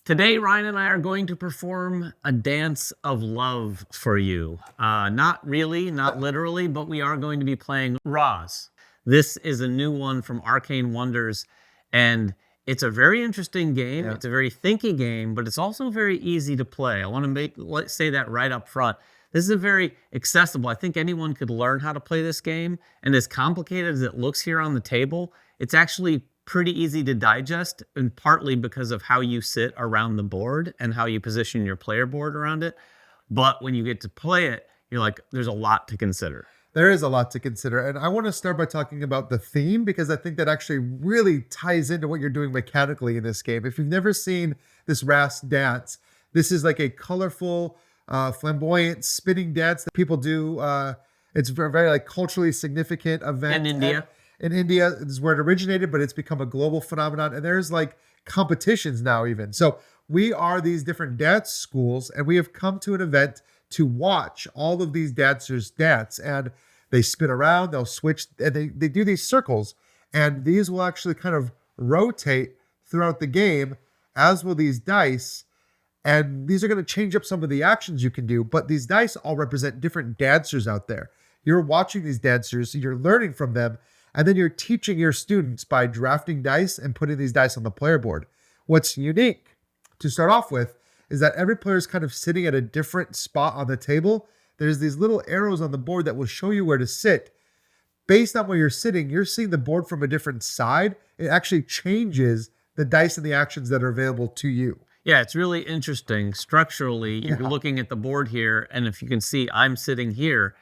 Today, Ryan and I are going to perform a dance of love for you. Not really, not literally, but we are going to be playing RAAS. This is a new one from Arcane Wonders, and it's a very interesting game. Yeah. It's a very thinky game, but it's also very easy to play. I want to say that right up front. This is a very accessible. I think anyone could learn how to play this game, and as complicated as it looks here on the table, it's actually pretty easy to digest, and partly because of how you sit around the board and how you position your player board around it. But when you get to play it, you're like, there's a lot to consider. There is a lot to consider. And I want to start by talking about the theme, because I think that actually really ties into what you're doing mechanically in this game. If you've never seen this RAAS dance, this is like a colorful, flamboyant spinning dance that people do. It's very, very like culturally significant event. In India. In India is where it originated, but it's become a global phenomenon. And there's like competitions now even. So we are these different dance schools, and we have come to an event to watch all of these dancers dance. And they spin around, they'll switch, and they do these circles. And these will actually kind of rotate throughout the game, as will these dice. And these are going to change up some of the actions you can do. But these dice all represent different dancers out there. You're watching these dancers, you're learning from them. And then you're teaching your students by drafting dice and putting these dice on the player board. What's unique to start off with is that every player is kind of sitting at a different spot on the table. There's these little arrows on the board that will show you where to sit. Based on where you're sitting, you're seeing the board from a different side. It actually changes the dice and the actions that are available to you. Yeah, it's really interesting. Structurally, you're looking at the board here, and if you can see, I'm sitting here.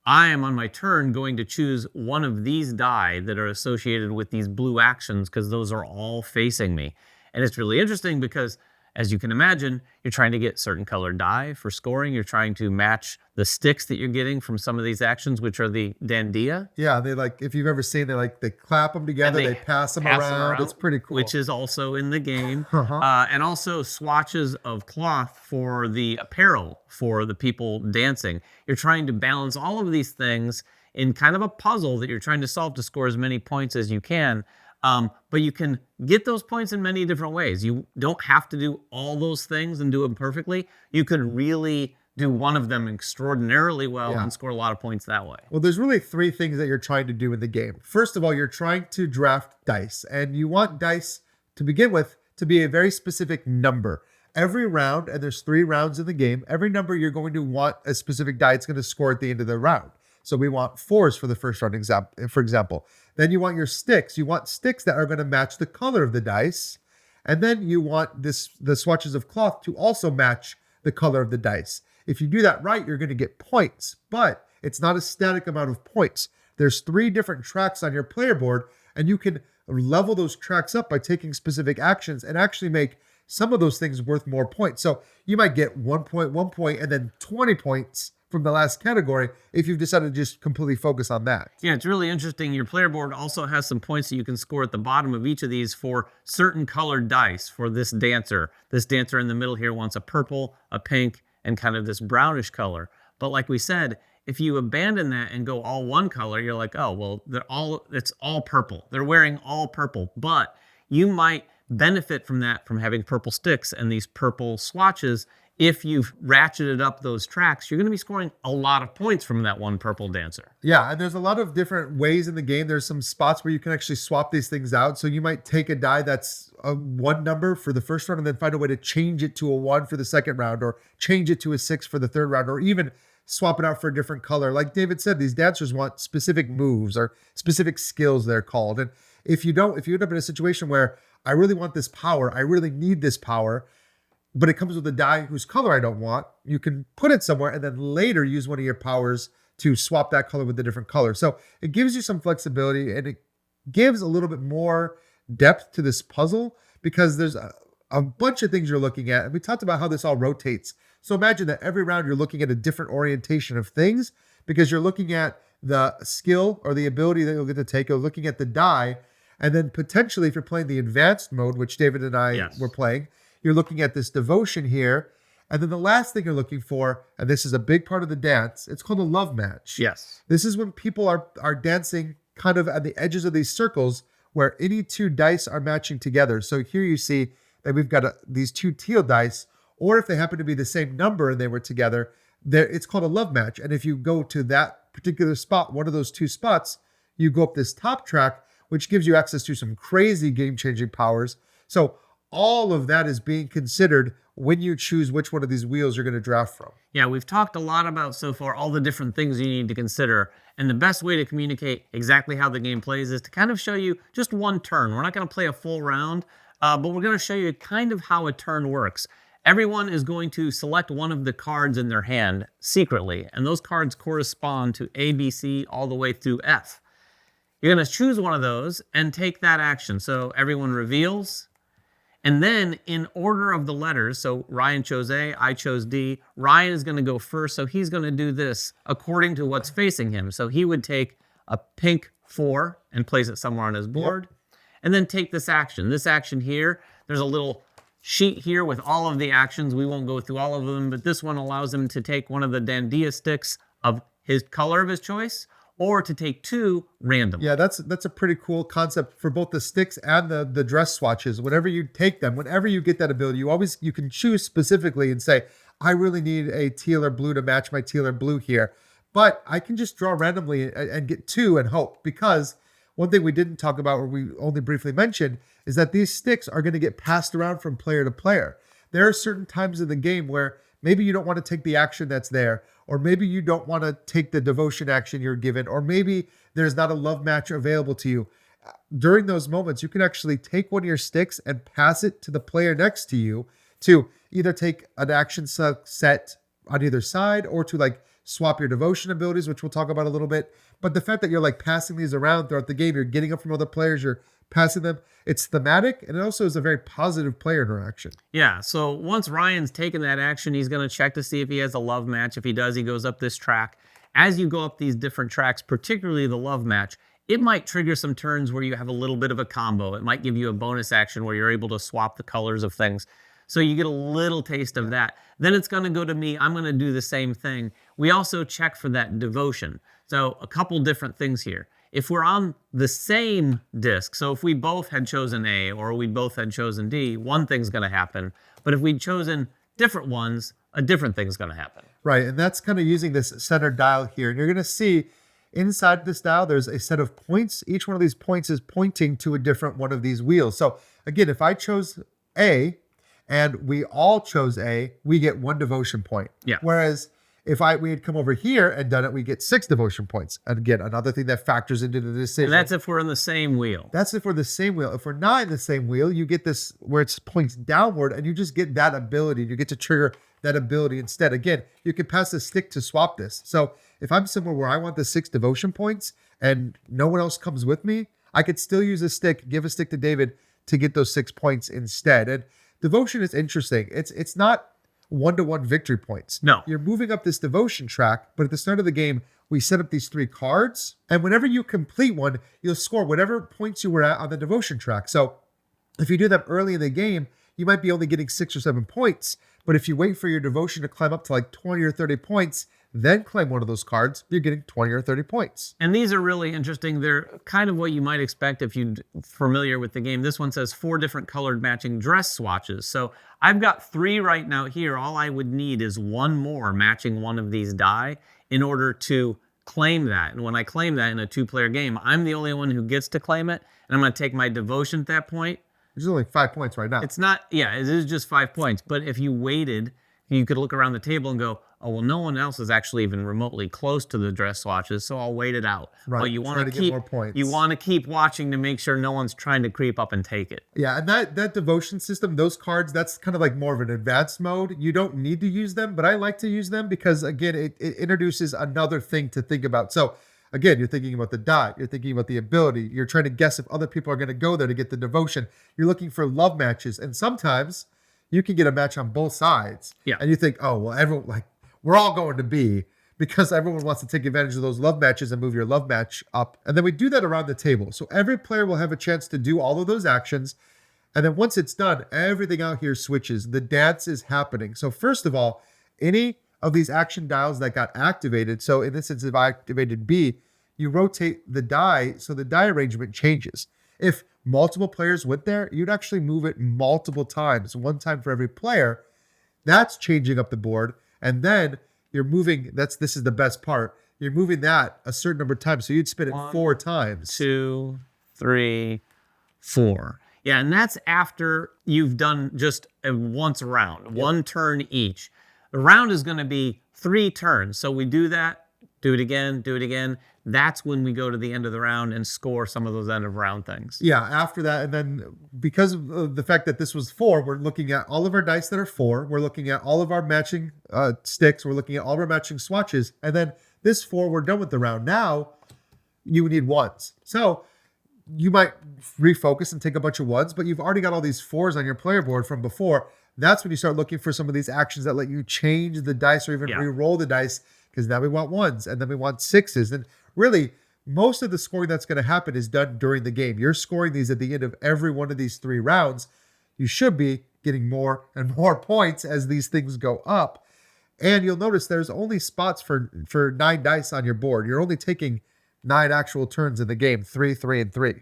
I am on my turn going to choose one of these die that are associated with these blue actions, because those are all facing me. And it's really interesting because, as you can imagine, you're trying to get certain colored die for scoring. You're trying to match the sticks that you're getting from some of these actions, which are the dandiya. Yeah, they like, if you've ever seen, they clap them together, they pass them around. It's pretty cool. Which is also in the game. And also swatches of cloth for the apparel for the people dancing. You're trying to balance all of these things in kind of a puzzle that you're trying to solve to score as many points as you can. But you can get those points in many different ways. You don't have to do all those things and do them perfectly. You can really do one of them extraordinarily well and score a lot of points that way. Well, there's really three things that you're trying to do in the game. First of all, you're trying to draft dice, and you want dice to begin with to be a very specific number. Every round, and there's 3 rounds in the game, every number you're going to want a specific die it's going to score at the end of the round. So we want 4s for the first round, for example. Then you want your sticks. You want sticks that are going to match the color of the dice. And then you want the swatches of cloth to also match the color of the dice. If you do that right, you're going to get points. But it's not a static amount of points. There's 3 different tracks on your player board, and you can level those tracks up by taking specific actions and actually make some of those things worth more points. So you might get 1 point, and then 20 points from the last category if you've decided to just completely focus on that. Yeah, it's really interesting. Your player board also has some points that you can score at the bottom of each of these for certain colored dice for this dancer. This dancer in the middle here wants a purple, a pink, and kind of this brownish color. But like we said, if you abandon that and go all one color, you're like, oh, well, it's all purple. They're wearing all purple. But you might benefit from that, from having purple sticks and these purple swatches. If you've ratcheted up those tracks, you're going to be scoring a lot of points from that one purple dancer. Yeah, and there's a lot of different ways in the game. There's some spots where you can actually swap these things out. So you might take a die that's a 1 number for the first round and then find a way to change it to a 1 for the second round, or change it to a 6 for the third round, or even swap it out for a different color. Like David said, these dancers want specific moves or specific skills, they're called. And if you end up in a situation where I really want this power, I really need this power, but it comes with a die whose color I don't want, you can put it somewhere and then later use one of your powers to swap that color with a different color. So it gives you some flexibility, and it gives a little bit more depth to this puzzle, because there's a bunch of things you're looking at. And we talked about how this all rotates. So imagine that every round you're looking at a different orientation of things, because you're looking at the skill or the ability that you'll get to take, or looking at the die. And then potentially, if you're playing the advanced mode, which David and I were playing, you're looking at this devotion here. And then the last thing you're looking for, and this is a big part of the dance, it's called a love match. Yes. This is when people are dancing kind of at the edges of these circles where any 2 dice are matching together. So here you see that we've got these two teal dice, or if they happen to be the same number and they were together, it's called a love match. And if you go to that particular spot, one of those two spots, you go up this top track, which gives you access to some crazy game-changing powers. So all of that is being considered when you choose which one of these wheels you're going to draft from. Yeah, we've talked a lot about so far all the different things you need to consider. And the best way to communicate exactly how the game plays is to kind of show you just one turn. We're not going to play a full round, but we're going to show you kind of how a turn works. Everyone is going to select one of the cards in their hand secretly, and those cards correspond to A, B, C, all the way through F. You're going to choose one of those and take that action. So everyone reveals. And then in order of the letters, so Ryan chose A, I chose D, Ryan is going to go first, so he's going to do this according to what's facing him. So he would take a pink 4 and place it somewhere on his board, and then take this action. This action here, there's a little sheet here with all of the actions. We won't go through all of them, but this one allows him to take one of the Dandia sticks of his color of his choice, or to take 2 random. Yeah, that's a pretty cool concept for both the sticks and the dress swatches. Whenever you take them, whenever you get that ability, you can choose specifically and say, I really need a teal or blue to match my teal or blue here. But I can just draw randomly and get 2 and hope, because one thing we didn't talk about, or we only briefly mentioned, is that these sticks are going to get passed around from player to player. There are certain times in the game where maybe you don't want to take the action that's there, or maybe you don't want to take the devotion action you're given, or maybe there's not a love match available to you. During those moments, you can actually take one of your sticks and pass it to the player next to you to either take an action set on either side, or to like swap your devotion abilities, which we'll talk about a little bit. But the fact that you're like passing these around throughout the game, you're getting them from other players, you're passing them, it's thematic, and it also is a very positive player interaction. Yeah, so once Ryan's taken that action, he's going to check to see if he has a love match. If he does, he goes up this track. As you go up these different tracks, particularly the love match, it might trigger some turns where you have a little bit of a combo. It might give you a bonus action where you're able to swap the colors of things. So you get a little taste of that. Then it's going to go to me. I'm going to do the same thing. We also check for that devotion. So a couple different things here. If we're on the same disc, so if we both had chosen A or we both had chosen D, one thing's going to happen. But if we'd chosen different ones, a different thing's going to happen. Right, and that's kind of using this center dial here. And you're going to see inside this dial, there's a set of points. Each one of these points is pointing to a different one of these wheels. So again, if I chose A and we all chose A, we get 1 devotion point. Yeah. Whereas if we had come over here and done it, we get 6 devotion points. And again, another thing that factors into the decision. And that's if we're in the same wheel. That's if we're the same wheel. If we're not in the same wheel, you get this where it's points downward, and you just get that ability. You get to trigger that ability instead. Again, you can pass a stick to swap this. So if I'm somewhere where I want the 6 devotion points and no one else comes with me, I could still use a stick, give a stick to David to get those 6 points instead. And devotion is interesting. It's not 1-to-1 victory points. No. You're moving up this devotion track, but at the start of the game, we set up these 3 cards, and whenever you complete one, you'll score whatever points you were at on the devotion track. So if you do them early in the game, you might be only getting 6 or 7 points, but if you wait for your devotion to climb up to like 20 or 30 points, then claim one of those cards, you're getting 20 or 30 points. And these are really interesting. They're kind of what you might expect if you're familiar with the game. This one says 4 different colored matching dress swatches. So I've got 3 right now here. All I would need is 1 more matching one of these die in order to claim that. And when I claim that in a 2-player game, I'm the only one who gets to claim it. And I'm going to take my devotion at that point. There's only 5 points right now. It's not, yeah, it is just 5 points. But if you waited, you could look around the table and go, oh, well, no one else is actually even remotely close to the dress swatches, so I'll wait it out. Right. But you want to get keep more points. You want to keep watching to make sure no one's trying to creep up and take it. Yeah, and that devotion system, those cards, that's kind of like more of an advanced mode. You don't need to use them, but I like to use them because, again, it introduces another thing to think about. So, again, you're thinking about the die. You're thinking about the ability. You're trying to guess if other people are going to go there to get the devotion. You're looking for love matches, and sometimes you can get a match on both sides. Yeah. And you think, oh, well, everyone, like, we're all going to be, because everyone wants to take advantage of those love matches and move your love match up. And then we do that around the table. So every player will have a chance to do all of those actions. And then once it's done, everything out here switches. The dance is happening. So first of all, any of these action dials that got activated, so in this instance, if I activated B, you rotate the die so the die arrangement changes. If multiple players went there, you'd actually move it multiple times, one time for every player. That's changing up the board. And then you're moving, this is the best part. You're moving that a certain number of times. So you'd spin it 4 times. 2, 3, 4. Yeah, and that's after you've done just once a round, one turn each. The round is going to be 3 turns. So we do that, do it again, do it again. That's when we go to the end of the round and score some of those end of round things. Yeah, after that, and then because of the fact that this was 4, we're looking at all of our dice that are 4. We're looking at all of our matching sticks. We're looking at all of our matching swatches. And then this 4, we're done with the round. Now, you need 1s. So you might refocus and take a bunch of 1s, but you've already got all these 4s on your player board from before. That's when you start looking for some of these actions that let you change the dice or even re-roll the dice, because now we want 1s and then we want 6s. And really, most of the scoring that's going to happen is done during the game. You're scoring these at the end of every one of these 3 rounds. You should be getting more and more points as these things go up. And you'll notice there's only spots for 9 dice on your board. You're only taking 9 actual turns in the game, 3, 3, and 3.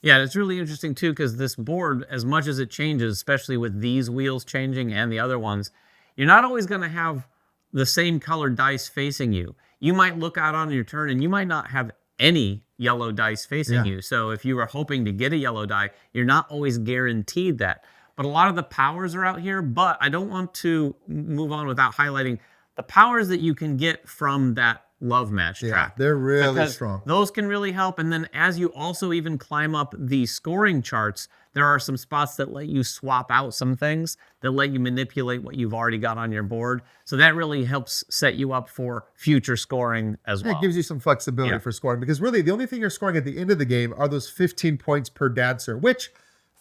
Yeah, it's really interesting too, because this board, as much as it changes, especially with these wheels changing and the other ones, you're not always going to have the same colored dice facing you. You might look out on your turn and you might not have any yellow dice facing you. So if you were hoping to get a yellow die, you're not always guaranteed that. But a lot of the powers are out here, but I don't want to move on without highlighting the powers that you can get from that love match track. They're really strong. Those can really help. And then as you also even climb up the scoring charts, there are some spots that let you swap out some things, that let you manipulate what you've already got on your board. So that really helps set you up for future scoring as well. It gives you some flexibility for scoring, because really the only thing you're scoring at the end of the game are those 15 points per dancer, which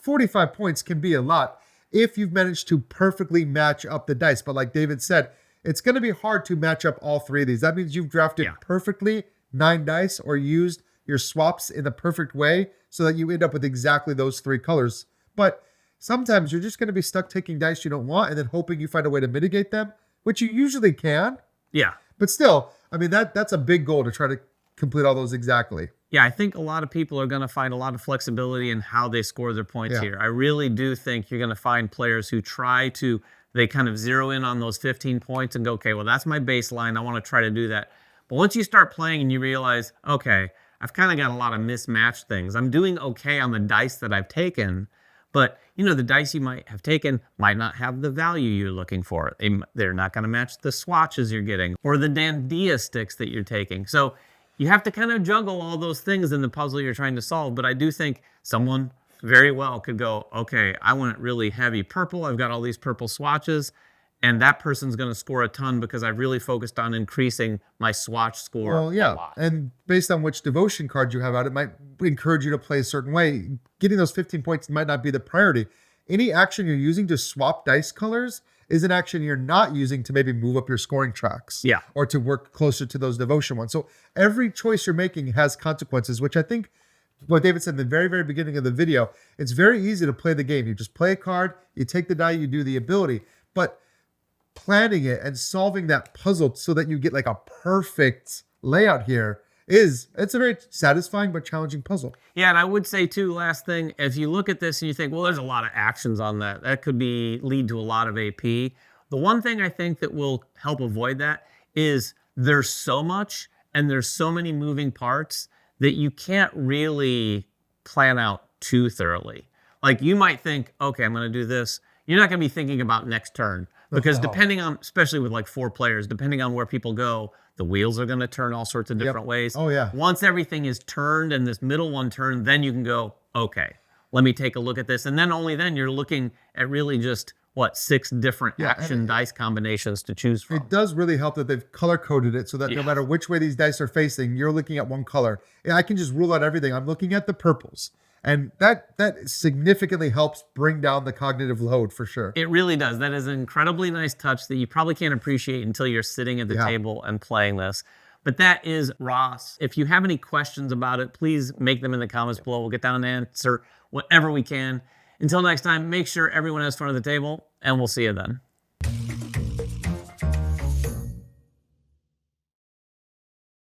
45 points can be a lot if you've managed to perfectly match up the dice. But like David said, it's going to be hard to match up all 3 of these. That means you've drafted perfectly 9 dice or used your swaps in the perfect way so that you end up with exactly those 3 colors. But sometimes you're just going to be stuck taking dice you don't want and then hoping you find a way to mitigate them, which you usually can. Yeah. But still, I mean, that's a big goal to try to complete all those exactly. Yeah, I think a lot of people are going to find a lot of flexibility in how they score their points here. I really do think you're going to find players who they kind of zero in on those 15 points and go, okay, well, that's my baseline. I want to try to do that. But once you start playing and you realize, okay, I've kind of got a lot of mismatched things. I'm doing okay on the dice that I've taken, but the dice you might have taken might not have the value you're looking for. They're not going to match the swatches you're getting or the Dandia sticks that you're taking. So you have to kind of juggle all those things in the puzzle you're trying to solve. But I do think someone very well could go, okay, I went really heavy purple. I've got all these purple swatches, and that person's going to score a ton because I've really focused on increasing my swatch score a lot. And based on which devotion card you have out, it might encourage you to play a certain way. Getting those 15 points might not be the priority. Any action you're using to swap dice colors is an action you're not using to maybe move up your scoring tracks or to work closer to those devotion ones. So every choice you're making has consequences, which I think what David said in the very, very beginning of the video, it's very easy to play the game. You just play a card, you take the die, you do the ability. But planning it and solving that puzzle so that you get like a perfect layout here it's a very satisfying but challenging puzzle. Yeah, and I would say too, last thing, if you look at this and you think, well, there's a lot of actions on that. That could lead to a lot of AP. The one thing I think that will help avoid that is there's so much and there's so many moving parts that you can't really plan out too thoroughly. Like you might think, okay, I'm going to do this. You're not going to be thinking about next turn because depending on, especially with like 4 players, depending on where people go, the wheels are going to turn all sorts of different ways. Oh, yeah. Once everything is turned and this middle one turned, then you can go, okay, let me take a look at this. And then only then you're looking at really just, 6 different action dice combinations to choose from. It does really help that they've color-coded it so that no matter which way these dice are facing, you're looking at one color. And I can just rule out everything. I'm looking at the purples. And that significantly helps bring down the cognitive load for sure. It really does. That is an incredibly nice touch that you probably can't appreciate until you're sitting at the table and playing this. But that is RAAS. If you have any questions about it, please make them in the comments below. We'll get down and answer whatever we can. Until next time, make sure everyone has fun at the table, and we'll see you then.